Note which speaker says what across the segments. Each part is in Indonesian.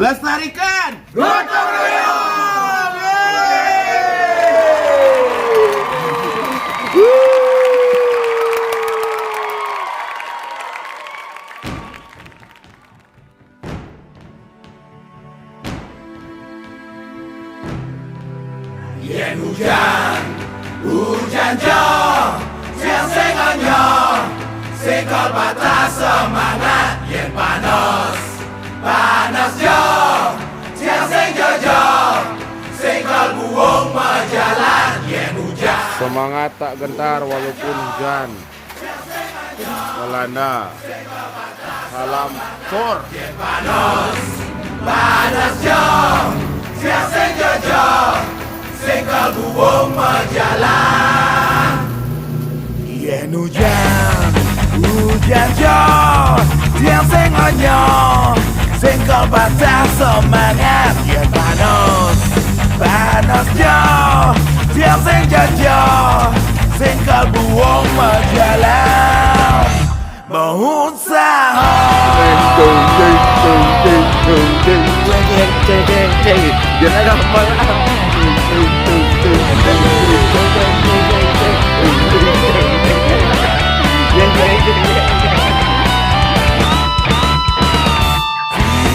Speaker 1: melestarikan gotong royong. Yen hujan, hujan jo, siang sing anyar, sing kol patah semangat. Yen panas, panas jo, siang sing jojo, sing kol buung majalan. Yen hujan,
Speaker 2: Semangat tak gentar walaupun hujan melanda. Salam for.
Speaker 1: yen panas, panas jo, siang sing jojo, sing kol buung majalan. Yen hujan, hujan jo, siang sing anyar, sing kol patah semangat. Yen panas, panas jo, siang sing jojo, sing kol buung majalan. Berusaha
Speaker 2: Jangan ada malam.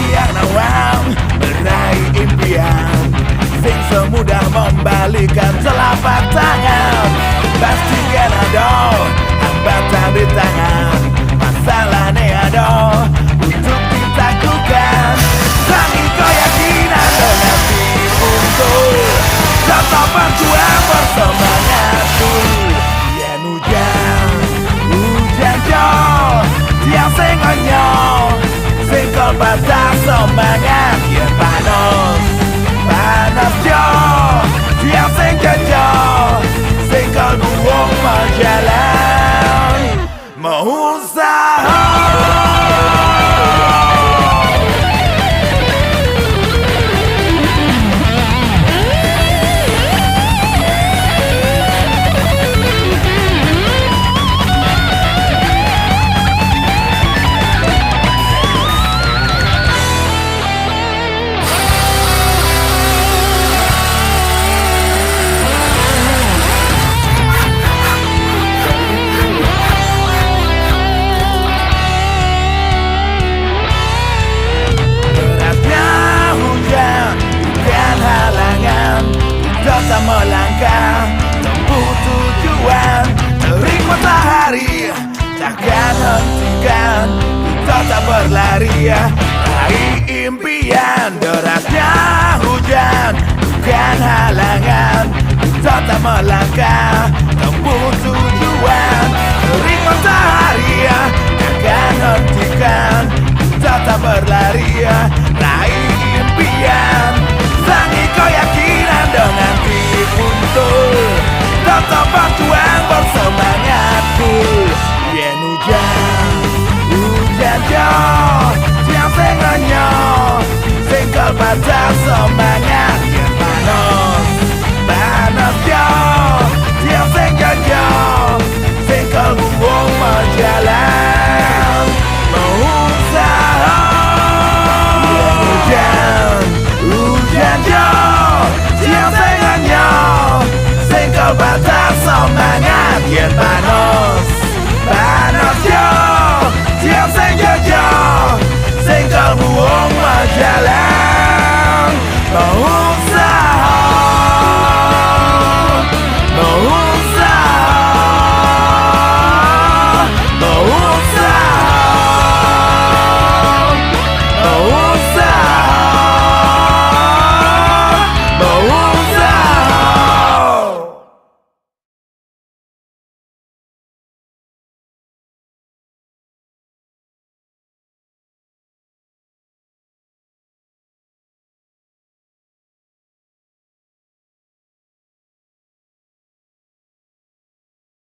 Speaker 1: Tiang nawang meraih impian, sing semudah membalikan telapak tangan. Pastikan ada hambatan di tangan, masalahnya ada untuk ditaklukkan. Tangi keyakinan dengan untuk tetap berjuang bersemangatku. Yen hujan, hujan jo, tiang sing anyar, sing kol patah semangat. Yen panas, panas jo, tiang sing jojo, sing kol buung majalan. Mau usaha tetap melangkah, tempuh tujuan. Terik matahari, takkan hentikan, tetap berlari, raih impian. Derasnya hujan, bukan halangan, tetap melangkah, tempuh tujuan. Terik matahari, takkan hentikan, tetap berlari,